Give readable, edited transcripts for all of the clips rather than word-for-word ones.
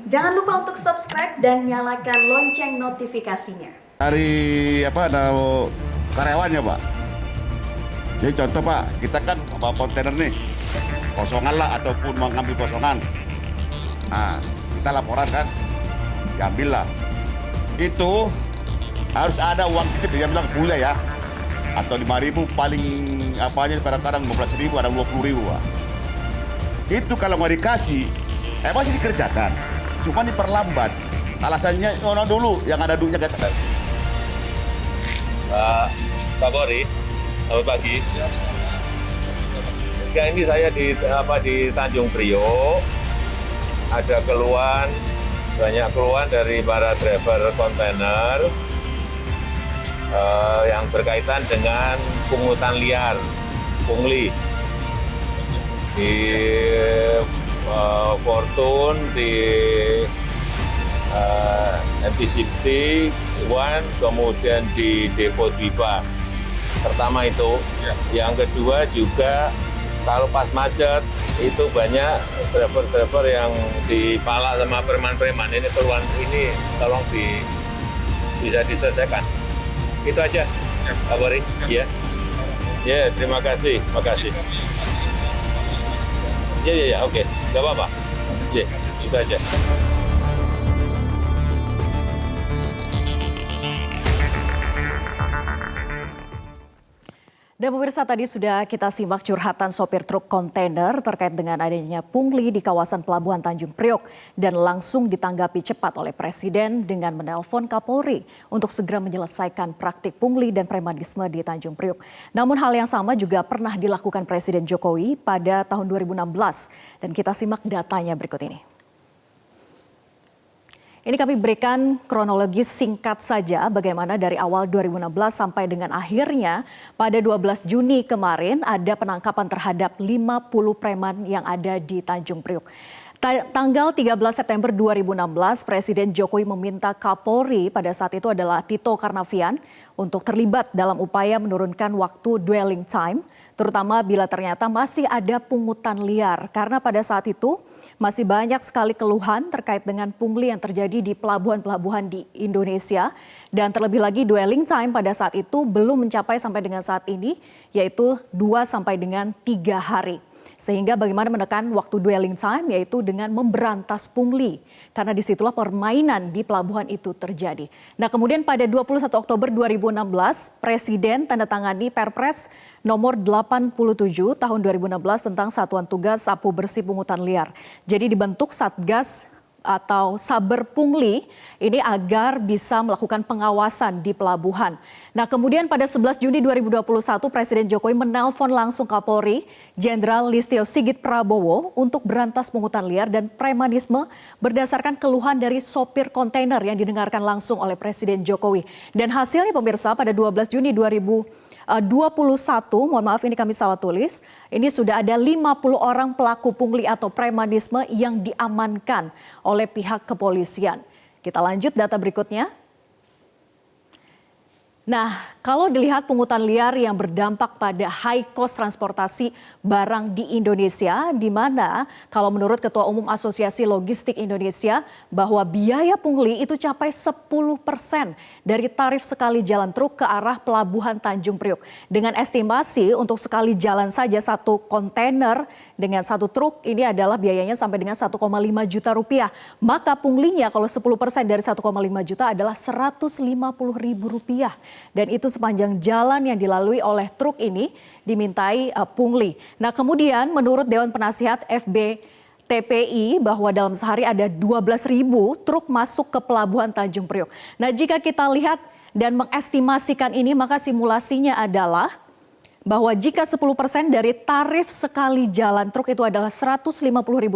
Jangan lupa untuk subscribe dan nyalakan lonceng notifikasinya. Dari karyawannya Pak. Jadi contoh Pak, kita kan bawa kontainer nih, kosongan lah ataupun mengambil kosongan. Nah, kita laporan kan, diambil lah. Itu harus ada uang titip, dia bilang kuliah ya. Atau 5.000 paling apanya kadang-kadang 15.000, ada 20.000 Pak. Itu kalau nggak dikasih, masih dikerjakan. Cuma diperlambat. Alasannya, dulu yang ada duitnya kayak Pak Polri, selamat pagi. Ya, ini saya di Tanjung Priok, ada keluhan, banyak keluhan dari para driver kontainer yang berkaitan dengan pungutan liar, pungli di Fortune, di MT-60, One, kemudian di Depo Dwipa. Pertama itu. Yang kedua juga kalau pas macet itu banyak driver-driver yang dipalak sama preman-preman. Ini keluhan ini tolong bisa diselesaikan. Itu aja, Pak Polri. Ya. Ya, terima kasih. Makasih. Ya, oke. Nggak apa-apa. Ya, itu aja. Dan pemirsa, tadi sudah kita simak curhatan sopir truk kontainer terkait dengan adanya pungli di kawasan Pelabuhan Tanjung Priok dan langsung ditanggapi cepat oleh Presiden dengan menelpon Kapolri untuk segera menyelesaikan praktik pungli dan premanisme di Tanjung Priok. Namun hal yang sama juga pernah dilakukan Presiden Jokowi pada tahun 2016 dan kita simak datanya berikut ini. Ini kami berikan kronologi singkat saja bagaimana dari awal 2016 sampai dengan akhirnya pada 12 Juni kemarin ada penangkapan terhadap 50 preman yang ada di Tanjung Priok. Tanggal 13 September 2016, Presiden Jokowi meminta Kapolri pada saat itu adalah Tito Karnavian untuk terlibat dalam upaya menurunkan waktu dwelling time, terutama bila ternyata masih ada pungutan liar. Karena pada saat itu masih banyak sekali keluhan terkait dengan pungli yang terjadi di pelabuhan-pelabuhan di Indonesia. Dan terlebih lagi dwelling time pada saat itu belum mencapai sampai dengan saat ini, yaitu 2 sampai dengan 3 hari. Sehingga bagaimana menekan waktu dwelling time yaitu dengan memberantas pungli. Karena disitulah permainan di pelabuhan itu terjadi. Nah kemudian pada 21 Oktober 2016, Presiden tanda tangani Perpres nomor 87 tahun 2016 tentang Satuan Tugas Sapu Bersih Pungutan Liar. Jadi dibentuk Satgas atau Saber Pungli ini agar bisa melakukan pengawasan di pelabuhan. Nah kemudian pada 11 Juni 2021 Presiden Jokowi menelpon langsung Kapolri Jenderal Listio Sigit Prabowo untuk berantas pungutan liar dan premanisme berdasarkan keluhan dari sopir kontainer yang didengarkan langsung oleh Presiden Jokowi. Dan hasilnya pemirsa pada 12 Juni 2021, mohon maaf ini kami salah tulis, ini sudah ada 50 orang pelaku pungli atau premanisme yang diamankan oleh pihak kepolisian. Kita lanjut data berikutnya. Nah, kalau dilihat pungutan liar yang berdampak pada high cost transportasi barang di Indonesia, di mana kalau menurut Ketua Umum Asosiasi Logistik Indonesia bahwa biaya pungli itu capai 10% dari tarif sekali jalan truk ke arah Pelabuhan Tanjung Priok. Dengan estimasi untuk sekali jalan saja satu kontainer dengan satu truk ini adalah biayanya sampai dengan 1,5 juta rupiah. Maka punglinya kalau 10% dari 1,5 juta adalah 150.000 rupiah. Dan itu sepanjang jalan yang dilalui oleh truk ini dimintai pungli. Nah kemudian menurut Dewan Penasihat FBTPI bahwa dalam sehari ada 12.000 truk masuk ke Pelabuhan Tanjung Priok. Nah jika kita lihat dan mengestimasikan ini maka simulasinya adalah bahwa jika 10% dari tarif sekali jalan truk itu adalah Rp150.000,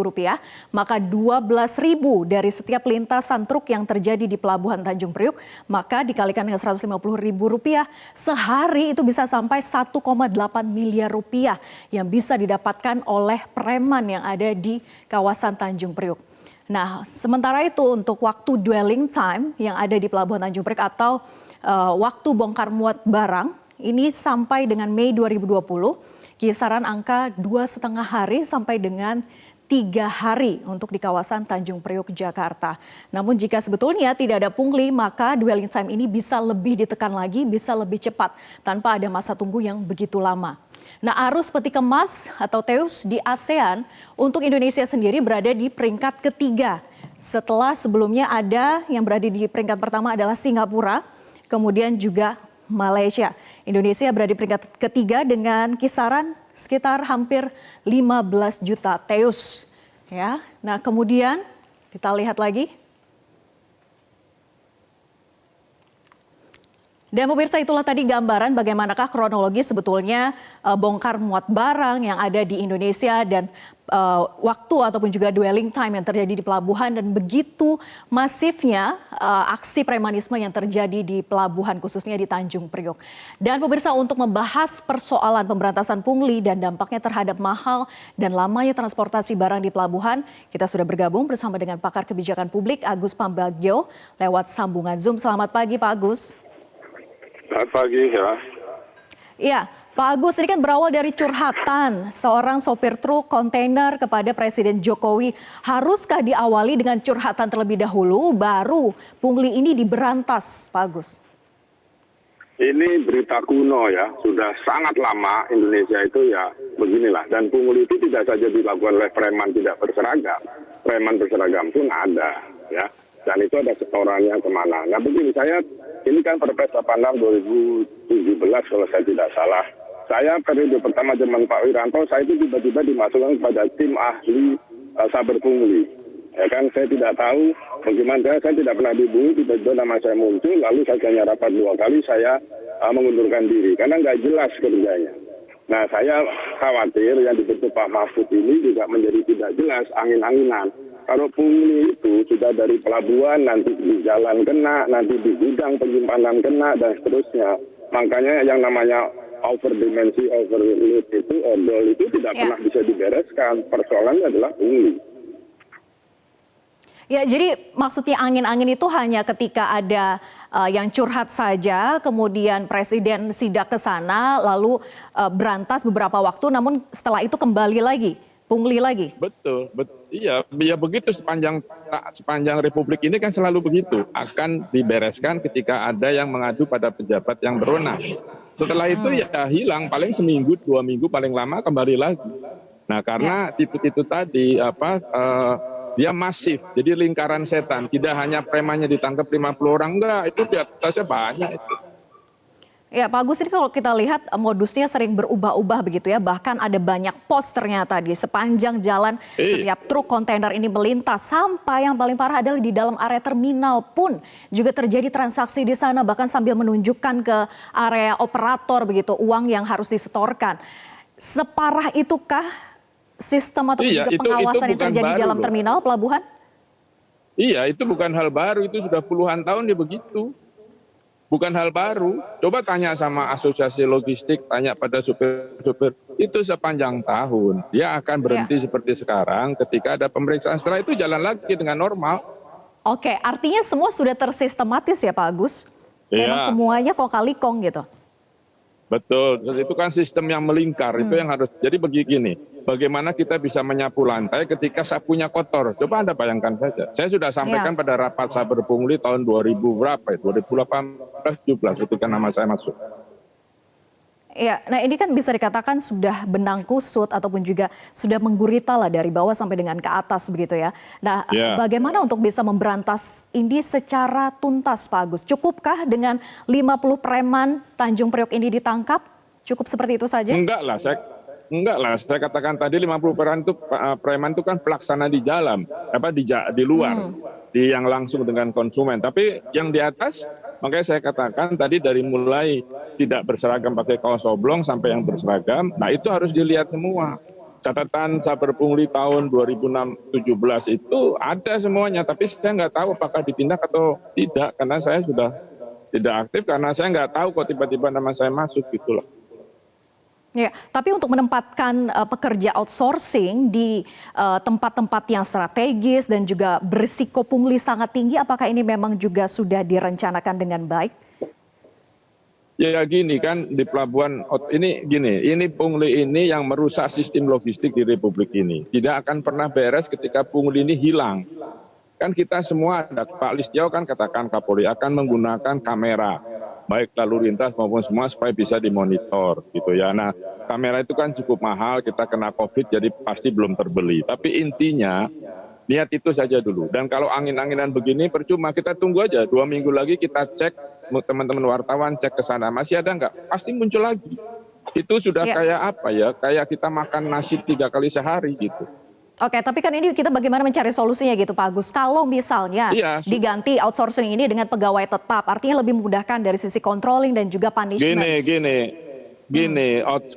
maka 12.000 dari setiap lintasan truk yang terjadi di Pelabuhan Tanjung Priok, maka dikalikan dengan Rp150.000, sehari itu bisa sampai 1,8 miliar rupiah yang bisa didapatkan oleh preman yang ada di kawasan Tanjung Priok. Nah, sementara itu untuk waktu dwelling time yang ada di Pelabuhan Tanjung Priok atau waktu bongkar muat barang, ini sampai dengan Mei 2020 kisaran angka 2,5 hari sampai dengan 3 hari untuk di kawasan Tanjung Priok, Jakarta. Namun jika sebetulnya tidak ada pungli, maka dwelling time ini bisa lebih ditekan lagi, bisa lebih cepat tanpa ada masa tunggu yang begitu lama. Nah, arus peti kemas atau TEUS di ASEAN untuk Indonesia sendiri berada di peringkat ketiga. Setelah sebelumnya ada yang berada di peringkat pertama adalah Singapura, kemudian juga Malaysia. Indonesia berada di peringkat ketiga dengan kisaran sekitar hampir 15 juta TEUS. Ya, nah kemudian kita lihat lagi. Dan pemirsa, itulah tadi gambaran bagaimanakah kronologi sebetulnya bongkar muat barang yang ada di Indonesia dan waktu ataupun juga dwelling time yang terjadi di pelabuhan dan begitu masifnya aksi premanisme yang terjadi di pelabuhan khususnya di Tanjung Priok. Dan pemirsa, untuk membahas persoalan pemberantasan pungli dan dampaknya terhadap mahal dan lamanya transportasi barang di pelabuhan, kita sudah bergabung bersama dengan pakar kebijakan publik Agus Pambagio lewat sambungan Zoom. Selamat pagi Pak Agus. Selamat pagi ya. Iya, Pak Agus, ini kan berawal dari curhatan seorang sopir truk kontainer kepada Presiden Jokowi. Haruskah diawali dengan curhatan terlebih dahulu, baru pungli ini diberantas, Pak Agus? Ini berita kuno ya, sudah sangat lama Indonesia itu ya beginilah. Dan pungli itu tidak saja dilakukan oleh preman tidak berseragam, preman berseragam pun ada ya. Dan itu ada setorannya kemana. Nah begini, ini kan Perpres 86 2017 kalau saya tidak salah. Saya periode pertama zaman Pak Wiranto, saya itu tiba-tiba dimasukkan kepada tim ahli saber pungli. Ya kan, saya tidak tahu bagaimana, saya tidak pernah dihubungi, tiba-tiba nama saya muncul, lalu saya hanya rapat 2 kali, saya mengundurkan diri. Karena nggak jelas kerjanya. Nah saya khawatir yang dibentuk Pak Mahfud ini juga menjadi tidak jelas, angin-anginan. Kalau pungli itu sudah dari pelabuhan, nanti di jalan kena, nanti di gudang penyimpanan kena, dan seterusnya. Makanya yang namanya overdimensi, overload itu, odol itu tidak pernah bisa dibereskan. Persoalannya adalah pungli. Ya, jadi maksudnya angin-angin itu hanya ketika ada yang curhat saja, kemudian Presiden sidak ke sana, lalu berantas beberapa waktu, namun setelah itu kembali lagi, pungli lagi. Betul. Iya, ya begitu sepanjang Republik ini kan selalu begitu. Akan dibereskan ketika ada yang mengadu pada pejabat yang berwenang. Setelah itu ya hilang, paling seminggu, 2 minggu paling lama kembali lagi. Nah karena tipe itu tadi dia masif, jadi lingkaran setan. Tidak hanya premannya ditangkap 50 orang, enggak, itu di atasnya banyak itu. Ya Pak Agus, ini kalau kita lihat modusnya sering berubah-ubah begitu ya. Bahkan ada banyak pos ternyata di sepanjang jalan setiap truk kontainer ini melintas. Sampai yang paling parah adalah di dalam area terminal pun juga terjadi transaksi di sana. Bahkan sambil menunjukkan ke area operator begitu uang yang harus disetorkan. Separah itukah sistem atau juga pengawasan yang terjadi di dalam terminal pelabuhan? Iya, itu bukan hal baru. Itu sudah puluhan tahun dia begitu. Bukan hal baru. Coba tanya sama asosiasi logistik, tanya pada supir-supir. Itu sepanjang tahun. Dia akan berhenti seperti sekarang ketika ada pemeriksaan. Setelah itu jalan lagi dengan normal. Oke, artinya semua sudah tersistematis ya Pak Agus? Memang semuanya kong kali kong gitu? Betul, itu kan sistem yang melingkar. Itu yang harus, jadi begini. Bagaimana kita bisa menyapu lantai ketika sapunya kotor? Coba Anda bayangkan saja. Saya sudah sampaikan pada rapat saber pungli tahun 2000 berapa ya? 2018-17 ketika nama saya masuk. Ya, nah ini kan bisa dikatakan sudah benang kusut ataupun juga sudah menggurita lah dari bawah sampai dengan ke atas begitu ya. Nah, bagaimana untuk bisa memberantas ini secara tuntas Pak Agus? Cukupkah dengan 50 preman Tanjung Priok ini ditangkap? Cukup seperti itu saja? Enggak lah, saya katakan tadi 50 preman itu kan pelaksana di dalam, di luar, di yang langsung dengan konsumen. Tapi yang di atas, makanya saya katakan tadi dari mulai tidak berseragam pakai kaos oblong sampai yang berseragam, nah itu harus dilihat semua. Catatan saber pungli tahun 2017 itu ada semuanya, tapi saya nggak tahu apakah ditindak atau tidak, karena saya sudah tidak aktif, karena saya nggak tahu kok tiba-tiba nama saya masuk gitu loh. Ya, tapi untuk menempatkan pekerja outsourcing di tempat-tempat yang strategis dan juga berisiko pungli sangat tinggi, apakah ini memang juga sudah direncanakan dengan baik? Ya gini kan di pelabuhan ini pungli ini yang merusak sistem logistik di Republik ini. Tidak akan pernah beres ketika pungli ini hilang. Kan kita semua ada Pak Listio kan katakan Kapolri akan menggunakan kamera baik lalu lintas maupun semua supaya bisa dimonitor gitu ya. Nah, kamera itu kan cukup mahal, kita kena Covid jadi pasti belum terbeli. Tapi intinya niat itu saja dulu. Dan kalau angin-anginan begini percuma, kita tunggu aja 2 minggu lagi kita cek, teman-teman wartawan cek ke sana masih ada nggak? Pasti muncul lagi. Itu sudah kayak apa ya? Kayak kita makan nasi 3 kali sehari gitu. Oke, tapi kan ini kita bagaimana mencari solusinya gitu Pak Agus. Kalau misalnya diganti outsourcing ini dengan pegawai tetap, artinya lebih memudahkan dari sisi controlling dan juga punishment.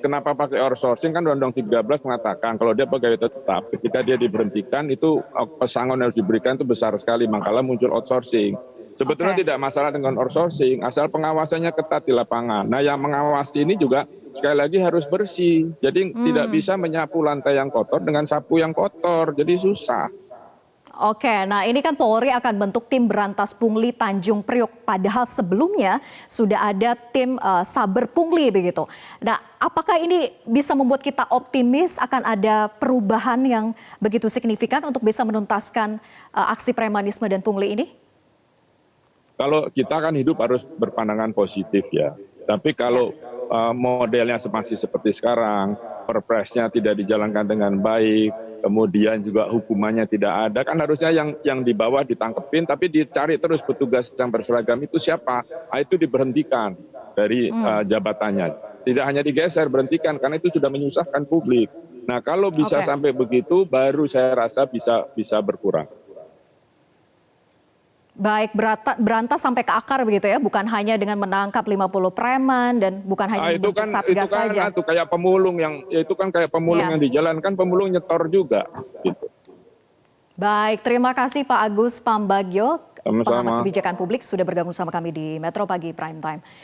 Kenapa pakai outsourcing? Kan Undang-Undang 13 mengatakan kalau dia pegawai tetap, ketika dia diberhentikan itu pesangon yang harus diberikan itu besar sekali, makanya muncul outsourcing. Sebetulnya tidak masalah dengan outsourcing, asal pengawasannya ketat di lapangan. Nah, yang mengawasi ini juga sekali lagi harus bersih. Jadi tidak bisa menyapu lantai yang kotor dengan sapu yang kotor, jadi susah. Oke, nah ini kan Polri akan bentuk tim berantas pungli Tanjung Priok. Padahal sebelumnya sudah ada tim Saber Pungli begitu. Nah, apakah ini bisa membuat kita optimis akan ada perubahan yang begitu signifikan untuk bisa menuntaskan aksi premanisme dan pungli ini? Kalau kita kan hidup harus berpandangan positif ya. Tapi kalau modelnya masih seperti sekarang, perpresnya tidak dijalankan dengan baik, kemudian juga hukumannya tidak ada, kan harusnya yang di bawah ditangkepin, tapi dicari terus petugas yang berseragam itu siapa? Nah, itu diberhentikan dari jabatannya. Tidak hanya digeser, berhentikan, karena itu sudah menyusahkan publik. Nah, kalau bisa sampai begitu, baru saya rasa bisa berkurang. Baik, berantas sampai ke akar begitu ya, bukan hanya dengan menangkap 50 preman dan bukan hanya membentuk satgas saja. Itu kayak pemulung yang yang di jalan kan pemulung nyetor juga gitu. Baik, terima kasih Pak Agus Pambagio, Sama-sama. pengamat kebijakan publik sudah bergabung sama kami di Metro Pagi Prime Time.